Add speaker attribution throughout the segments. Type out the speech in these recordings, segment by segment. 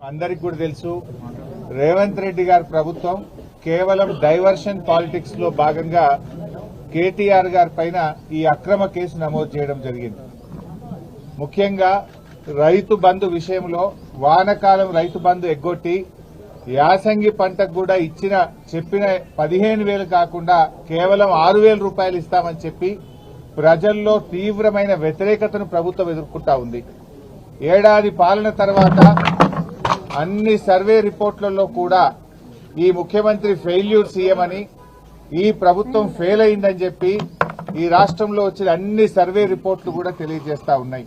Speaker 1: అందరికి కూడా తెలుసు రేవంత్ రెడ్డి గారి ప్రభుత్వం కేవలం డైవర్షన్ పాలిటిక్స్ లో భాగంగా కేటీఆర్ గారి పైన ఈ అక్రమ కేసు నమోదు చేయడం జరిగింది. ముఖ్యంగా రైతు బంధు విషయంలో వానకాలం రైతు బంధు ఎగ్గొట్టి యాసంగి పంటకు కూడా చెప్పిన 15,000 కాకుండా కేవలం 6,000 రూపాయలు ఇస్తామని చెప్పి ప్రజల్లో తీవ్రమైన వ్యతిరేకతను ప్రభుత్వం ఎదుర్కొంటా ఉంది. ఏడాది పాలన తర్వాత అన్ని సర్వే రిపోర్ట్లలో కూడా ఈ ముఖ్యమంత్రి ఫెయిల్యూర్ సీఎం అని, ఈ ప్రభుత్వం ఫెయిల్ అయిందని చెప్పి ఈ రాష్ట్రంలో వచ్చిన అన్ని సర్వే రిపోర్ట్లు కూడా తెలియజేస్తా ఉన్నాయి.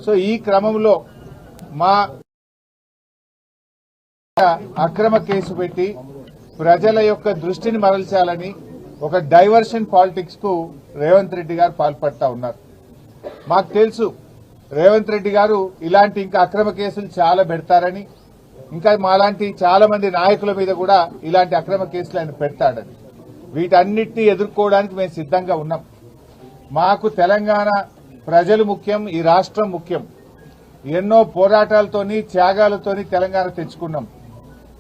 Speaker 1: సో ఈ క్రమంలో మా అక్రమ కేసు పెట్టి ప్రజల యొక్క దృష్టిని మరల్చాలని ఒక డైవర్షన్ పాలిటిక్స్ కు రేవంత్ రెడ్డి గారు పాల్పడతా ఉన్నారు. మాకు తెలుసు రేవంత్ రెడ్డి గారు ఇలాంటి ఇంకా అక్రమ కేసులు చాలా పెడతారని, ఇంకా మాలాంటి చాలా మంది నాయకుల మీద కూడా ఇలాంటి అక్రమ కేసులు ఆయన పెడతాడని. వీటన్నిటినీ ఎదుర్కోవడానికి మేము సిద్ధంగా ఉన్నాం. మాకు తెలంగాణ ప్రజలు ముఖ్యం, ఈ రాష్ట్రం ముఖ్యం. ఎన్నో పోరాటాలతోని త్యాగాలతోని తెలంగాణ తెచ్చుకున్నాం.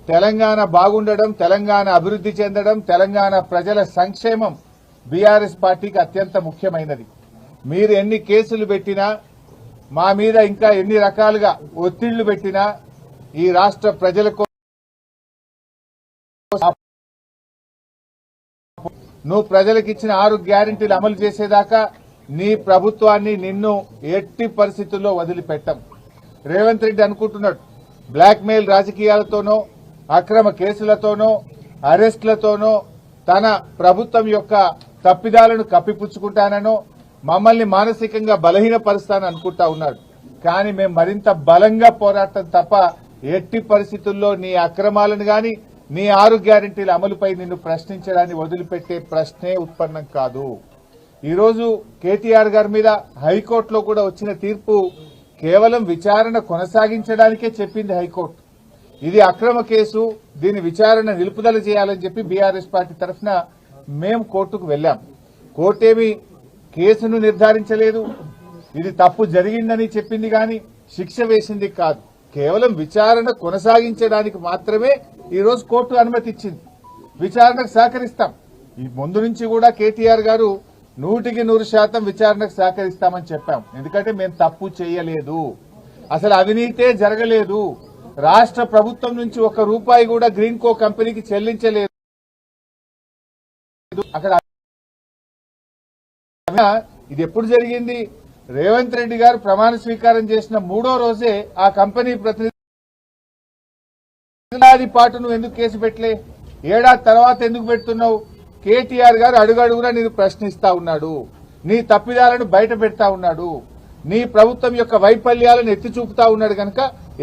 Speaker 1: తెలంగాణ బాగుండడం, తెలంగాణ అభివృద్ది చెందడం, తెలంగాణ ప్రజల సంక్షేమం బీఆర్ఎస్ పార్టీకి అత్యంత ముఖ్యమైనది. మీరు ఎన్ని కేసులు పెట్టినా, మా మీద ఇంకా ఎన్ని రకాలుగా ఒత్తిళ్లు పెట్టినా ఈ రాష్ట్ర ప్రజలకు నువ్వు ప్రజలకు ఇచ్చిన 6 గ్యారెంటీలు అమలు చేసేదాకా నీ ప్రభుత్వాన్ని నిన్ను ఎట్టి పరిస్థితుల్లో వదిలిపెట్టం. రేవంత్ రెడ్డి అనుకుంటున్నాడు బ్లాక్ మెయిల్ రాజకీయాలతోనో, అక్రమ కేసులతోనో, అరెస్టులతోనో తన ప్రభుత్వం యొక్క తప్పిదాలను కప్పిపుచ్చుకుంటాననో, మమ్మల్ని మానసికంగా బలహీనపరుస్తానని అనుకుంటా ఉన్నాడు. కానీ మేము మరింత బలంగా పోరాటం తప్ప ఎట్టి పరిస్థితుల్లో నీ అక్రమాలను గాని, నీ 6 గ్యారెంటీల అమలుపై నిన్ను ప్రశ్నించడాన్ని వదిలిపెట్టే ప్రశ్నే ఉత్పన్నం కాదు. ఈరోజు కేటీఆర్ గారి మీద హైకోర్టులో కూడా వచ్చిన తీర్పు కేవలం విచారణ కొనసాగించడానికే చెప్పింది హైకోర్టు. ఇది అక్రమ కేసు, దీని విచారణ నిలుపుదల చేయాలని చెప్పి బీఆర్ఎస్ పార్టీ తరఫున మేము కోర్టుకు వెళ్లాం. కోర్టేమీ కేసును నిర్ధారించలేదు, ఇది తప్పు జరిగిందని చెప్పింది గాని శిక్ష వేసింది కాదు. కేవలం విచారణ కొనసాగించడానికి మాత్రమే ఈరోజు కోర్టు అనుమతి ఇచ్చింది. విచారణకు సహకరిస్తాం. ఈ ముందు నుంచి కూడా కేటీఆర్ గారు 100% విచారణకు సహకరిస్తామని చెప్పాం. ఎందుకంటే మేము తప్పు చేయలేదు, అసలు అవినీతే జరగలేదు, రాష్ట్ర ప్రభుత్వం నుంచి 1 రూపాయి కూడా గ్రీన్ కో కంపెనీకి చెల్లించలేదు. అక్కడ ఇది ఎప్పుడు జరిగింది? రేవంత్ రెడ్డి గారు ప్రమాణ స్వీకారం చేసిన 3వ రోజే ఆ కంపెనీ ప్రతినిధి పాటు నువ్వు ఎందుకు కేసు పెట్టలే? ఏడాది తర్వాత ఎందుకు పెడుతున్నావు? కేటీఆర్ గారు అడుగడుగునా నేను ప్రశ్నిస్తా ఉన్నాడు, నీ తప్పిదాలను బయట పెడతా ఉన్నాడు, నీ ప్రభుత్వం యొక్క వైఫల్యాలను ఎత్తి చూపుతా ఉన్నాడు. కనుక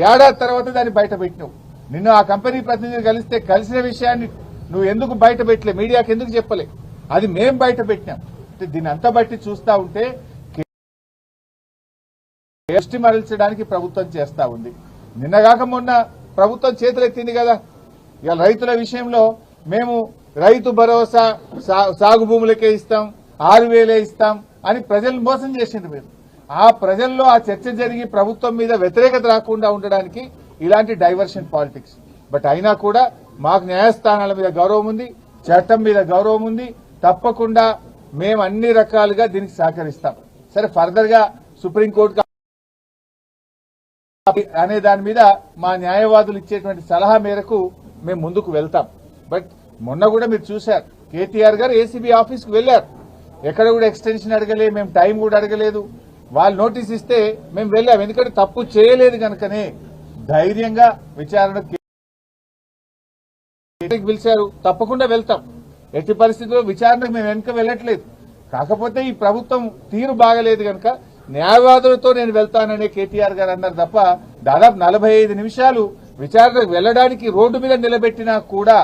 Speaker 1: ఏడాది తర్వాత దాన్ని బయట పెట్టినావు. నిన్ను ఆ కంపెనీ ప్రతినిధి కలిసిన విషయాన్ని నువ్వు ఎందుకు బయట పెట్టలే? మీడియాకి ఎందుకు చెప్పలే? అది మేం బయట పెట్టినాం. దీన్ని అంతా బట్టి చూస్తా ఉంటే దృష్టి మరల్చడానికి ప్రభుత్వం చేస్తా ఉంది. నిన్నగాక మొన్న ప్రభుత్వం చేతులెత్తింది కదా. ఇవాళ రైతుల విషయంలో మేము రైతు భరోసా సాగు భూములకే ఇస్తాం, 6,000 ఇస్తాం అని ప్రజలను మోసం చేసింది. మీరు ఆ ప్రజల్లో ఆ చర్చ జరిగి ప్రభుత్వం మీద వ్యతిరేకత రాకుండా ఉండడానికి ఇలాంటి డైవర్షన్ పాలిటిక్స్. బట్ అయినా కూడా మాకు న్యాయస్థానాల మీద గౌరవం ఉంది, చట్టం మీద గౌరవం ఉంది. తప్పకుండా మేము అన్ని రకాలుగా దీనికి సహకరిస్తాం. సరే, ఫర్దర్ గా సుప్రీంకోర్టు అనే దాని మీద మా న్యాయవాదులు ఇచ్చేటువంటి సలహా మేరకు మేము ముందుకు వెళ్తాం. బట్ మొన్న కూడా మీరు చూశారు, కేటీఆర్ గారు ఏసీబీ ఆఫీస్ కు వెళ్లారు. ఎక్కడ కూడా ఎక్స్టెన్షన్ అడగలే, మేము టైం కూడా అడగలేదు. వాళ్ళు నోటీస్ ఇస్తే మేము వెళ్ళాం. ఎందుకంటే తప్పు చేయలేదు కనుకనే ధైర్యంగా విచారణకు పిలిచారు. తప్పకుండా వెళ్తాం. ఎట్టి పరిస్థితుల్లో విచారణకు మేము వెనుక వెళ్ళట్లేదు. కాకపోతే ఈ ప్రభుత్వం తీరు బాగలేదు కనుక న్యాయవాదులతో నేను వెళ్తాననే కేటీఆర్ గారు అన్నారు తప్ప దాదాపు 45 నిమిషాలు విచారణకు వెళ్లడానికి రోడ్డు మీద నిలబెట్టినా కూడా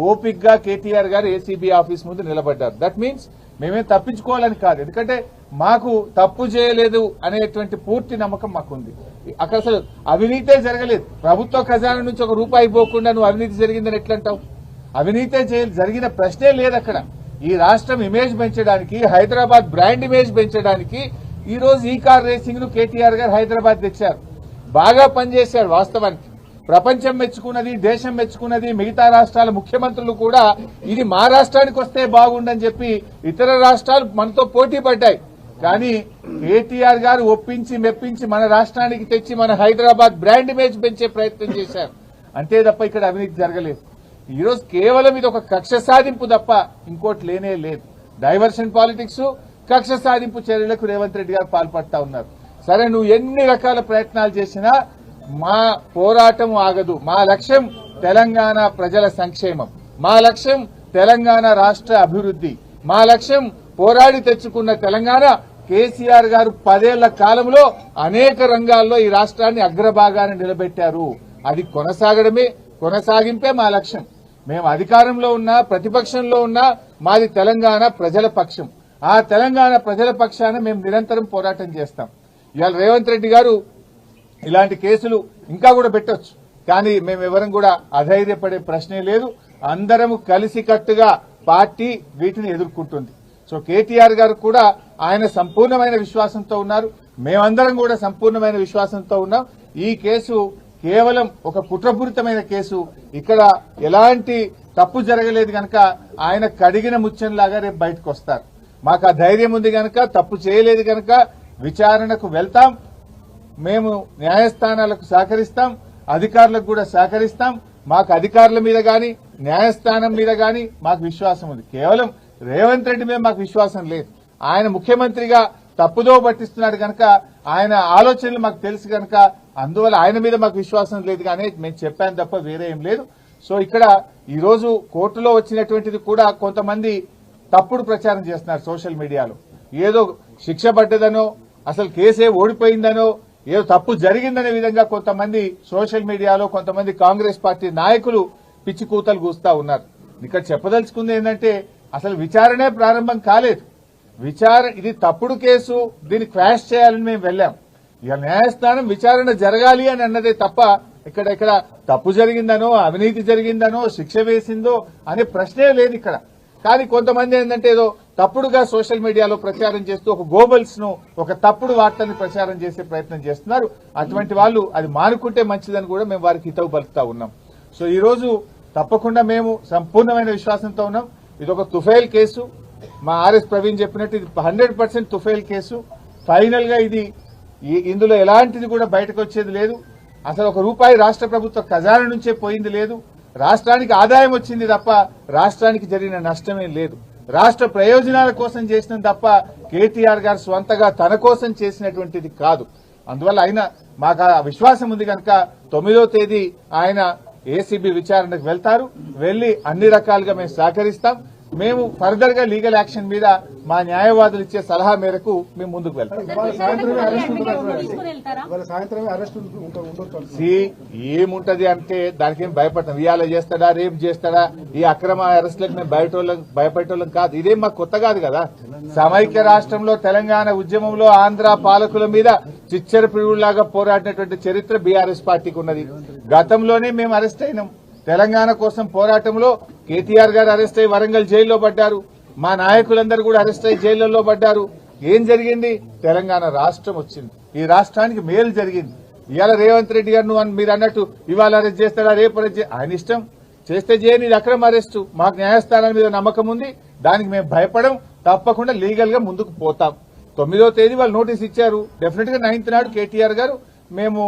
Speaker 1: ఓపిక్గా కేటీఆర్ గారు ఏసీబీ ఆఫీస్ ముందు నిలబడ్డారు. దట్ మీన్స్ మేమేం తప్పించుకోవాలని కాదు, ఎందుకంటే మాకు తప్పు చేయలేదు అనేటువంటి పూర్తి నమ్మకం మాకుంది. అక్కడ అసలు అవినీతే జరగలేదు. ప్రభుత్వ ఖజానా నుంచి 1 రూపాయి పోకుండా నువ్వు అవినీతి జరిగిందని ఎట్లంటావు? అవినీతే జరిగిన ప్రశ్నే లేదు అక్కడ. ఈ రాష్ట్రం ఇమేజ్ పెంచడానికి, హైదరాబాద్ బ్రాండ్ ఇమేజ్ పెంచడానికి ఈ రోజు ఈ కార్ రేసింగ్ ను కేటీఆర్ గారు హైదరాబాద్ తెచ్చారు. బాగా పనిచేశాడు వాస్తవానికి. ప్రపంచం మెచ్చుకున్నది, దేశం మెచ్చుకున్నది, మిగతా రాష్ట్రాల ముఖ్యమంత్రులు కూడా ఇది మా రాష్ట్రానికి వస్తే బాగుండని చెప్పి ఇతర రాష్ట్రాలు మనతో పోటీ పడ్డాయి. కానీ కేటీఆర్ గారు ఒప్పించి మెప్పించి మన రాష్ట్రానికి తెచ్చి మన హైదరాబాద్ బ్రాండ్ ఇమేజ్ పెంచే ప్రయత్నం చేశారు. అంతే తప్ప ఇక్కడ అవినీతి జరగలేదు. ఈరోజు కేవలం ఇది ఒక కక్ష సాధింపు తప్ప ఇంకోటి లేనే లేదు. డైవర్షన్ పాలిటిక్స్, కక్ష సాధింపు చర్యలకు రేవంత్ రెడ్డి గారు పాల్పడతా ఉన్నారు. సరే, నువ్వు ఎన్ని రకాల ప్రయత్నాలు చేసినా మా పోరాటం ఆగదు. మా లక్ష్యం తెలంగాణ ప్రజల సంక్షేమం, మా లక్ష్యం తెలంగాణ రాష్ట్ర అభివృద్ధి, మా లక్ష్యం పోరాడి తెచ్చుకున్న తెలంగాణ. కేసీఆర్ గారు 10 ఏళ్ల కాలంలో అనేక రంగాల్లో ఈ రాష్ట్రాన్ని అగ్రభాగాన్ని నిలబెట్టారు. అది కొనసాగింపే మా లక్ష్యం. మేము అధికారంలో ఉన్నా ప్రతిపక్షంలో ఉన్నా మాది తెలంగాణ ప్రజల పక్షం. ఆ తెలంగాణ ప్రజల పక్షాన మేము నిరంతరం పోరాటం చేస్తాం. ఇవాళ రేవంత్ రెడ్డి గారు ఇలాంటి కేసులు ఇంకా కూడా పెట్టొచ్చు, కానీ మేమెవరం కూడా అధైర్యపడే ప్రశ్నే లేదు. అందరము కలిసికట్టుగా పార్టీ వీటిని ఎదుర్కొంటుంది. సో కేటీఆర్ గారు కూడా ఆయన సంపూర్ణమైన విశ్వాసంతో ఉన్నారు, మేమందరం కూడా సంపూర్ణమైన విశ్వాసంతో ఉన్నాం. ఈ కేసు కేవలం ఒక కుట్రపూరితమైన కేసు. ఇక్కడ ఎలాంటి తప్పు జరగలేదు గనక ఆయన కడిగిన ముత్యంలాగా రేపు బయటకు వస్తారు. మాకు ఆ ధైర్యం ఉంది గనక, తప్పు చేయలేదు గనక విచారణకు వెళ్తాం. మేము న్యాయస్థానాలకు సహకరిస్తాం, అధికారులకు కూడా సహకరిస్తాం. మాకు అధికారుల మీద గాని న్యాయస్థానం మీద గాని మాకు విశ్వాసం ఉంది. కేవలం రేవంత్ రెడ్డి మీద మాకు విశ్వాసం లేదు. ఆయన ముఖ్యమంత్రిగా తప్పుదో పట్టిస్తున్నాడు కనుక, ఆయన ఆలోచనలు మాకు తెలుసు కనుక, అందువల్ల ఆయన మీద మాకు విశ్వాసం లేదు కానీ మేము చెప్పాను తప్ప వేరే ఏం లేదు. సో ఇక్కడ ఈ రోజు కోర్టులో వచ్చినటువంటిది కూడా కొంతమంది తప్పుడు ప్రచారం చేస్తున్నారు సోషల్ మీడియాలో. ఏదో శిక్ష పడ్డదనో, అసలు కేసే ఓడిపోయిందనో, ఏదో తప్పు జరిగిందనే విధంగా కొంతమంది సోషల్ మీడియాలో కొంతమంది కాంగ్రెస్ పార్టీ నాయకులు పిచ్చి కూతలు కూస్తా ఉన్నారు. ఇక్కడ చెప్పదలుచుకుంది ఏంటంటే అసలు విచారణే ప్రారంభం కాలేదు. ఇది తప్పుడు కేసు, దీన్ని క్వాష్ చేయాలని మేము వెళ్ళాం. ఇక న్యాయస్థానం విచారణ జరగాలి అని అన్నదే తప్ప ఇక్కడ తప్పు జరిగిందనో, అవినీతి జరిగిందనో, శిక్ష వేసిందో అనే ప్రశ్నే లేదు ఇక్కడ. కానీ కొంతమంది ఏంటంటే ఏదో తప్పుడుగా సోషల్ మీడియాలో ప్రచారం చేస్తూ ఒక గోబల్స్ ను, ఒక తప్పుడు వార్తని ప్రచారం చేసే ప్రయత్నం చేస్తున్నారు. అటువంటి వాళ్ళు అది మానుకుంటే మంచిదని కూడా మేము వారికి హితవు పలుకుతా ఉన్నాం. సో ఈ రోజు తప్పకుండా మేము సంపూర్ణమైన విశ్వాసంతో ఉన్నాం. ఇది ఒక తుఫైల్ కేసు. మా ఆర్ఎస్ ప్రవీణ్ చెప్పినట్టు ఇది 100% తుఫైల్ కేసు. ఫైనల్ గా ఇందులో ఎలాంటిది కూడా బయటకు వచ్చేది లేదు. అసలు ₹1 రాష్ట్ర ప్రభుత్వ ఖజానా నుంచే పోయింది లేదు. రాష్ట్రానికి ఆదాయం వచ్చింది తప్ప రాష్ట్రానికి జరిగిన నష్టమే లేదు. రాష్ట్ర ప్రయోజనాల కోసం చేసిన తప్ప కేటీఆర్ గారు స్వంతగా తన కోసం చేసినటువంటిది కాదు. అందువల్ల మాకు ఆ విశ్వాసం ఉంది కనుక 9వ తేదీ ఆయన ఏసీబీ విచారణకు వెళ్తారు. వెళ్లి అన్ని రకాలుగా మేము సహకరిస్తాం. మేము ఫర్దర్ గా లీగల్ యాక్షన్ మీద మా న్యాయవాదులు ఇచ్చే సలహా మేరకు మేము ముందుకు వెళ్తాం. ఏముంటది అంటే దానికి ఏం భయపడతాం. ఇవాళ చేస్తాడా, రేపు చేస్తాడా, ఈ అక్రమ అరెస్టులకు మేము భయపడేటోళ్ళం కాదు. ఇదేం మాకు కొత్త కాదు కదా. సమైక్య రాష్ట్రంలో తెలంగాణ ఉద్యమంలో ఆంధ్ర పాలకుల మీద చిచ్చర పిడుగులాగా పోరాడినటువంటి చరిత్ర బీఆర్ఎస్ పార్టీకి ఉన్నది. గతంలోనే మేము అరెస్ట్ అయినాం. తెలంగాణ కోసం పోరాటంలో కేటీఆర్ గారు అరెస్ట్ అయ్యి వరంగల్ జైల్లో పడ్డారు. మా నాయకులందరూ కూడా అరెస్ట్ అయ్యి జైళ్లలో పడ్డారు. ఏం జరిగింది? తెలంగాణ రాష్ట్రం వచ్చింది. ఈ రాష్ట్రానికి మేలు జరిగింది. ఇవాళ రేవంత్ రెడ్డి గారు మీరు అన్నట్టు ఇవాళ అరెస్ట్ చేస్తాడా, రేపు అరెస్ట్ ఆయన ఇష్టం. చేస్తే చేయని, ఇది అక్రమ అరెస్టు. మాకు న్యాయస్థానాల మీద నమ్మకం ఉంది. దానికి మేము భయపడం. తప్పకుండా లీగల్ గా ముందుకు పోతాం. 9వ తేదీ వాళ్ళు నోటీస్ ఇచ్చారు. డెఫినెట్ గా 9th నాడు కేటీఆర్ గారు మేము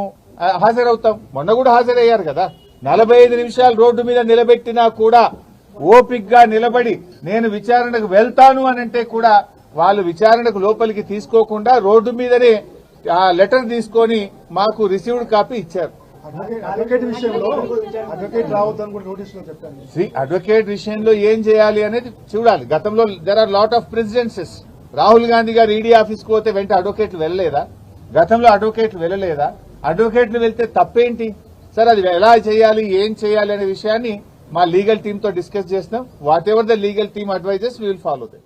Speaker 1: హాజరవుతాం. మొన్న కూడా హాజరయ్యారు కదా. 45 నిమిషాలు రోడ్డు మీద నిలబెట్టినా కూడా ఓపిగ్గా నిలబడి నేను విచారణకు వెళ్తాను అనంటే కూడా వాళ్ళు విచారణకు లోపలికి తీసుకోకుండా రోడ్డు మీదనే లెటర్ తీసుకొని మాకు రిసీవ్డ్ కాపీ ఇచ్చారు. అడ్వకేట్ విషయంలో ఏం చేయాలి అనేది చూడాలి. గతంలో there are lot of presidencies. Rahul Gandhi గారు ఈడీ ఆఫీస్కి పోతే వెంట అడ్వకేట్లు వెళ్ళలేదా? గతంలో అడ్వకేట్లు వెళ్ళలేదా? అడ్వకేట్లు వెళ్తే తప్పేంటి సార్? అది ఎలా చేయాలి, ఏం చేయాలి అనే విషయాన్ని మా లీగల్ టీమ్ తో డిస్కస్ చేస్తాం. Whatever the legal team advises we will follow them.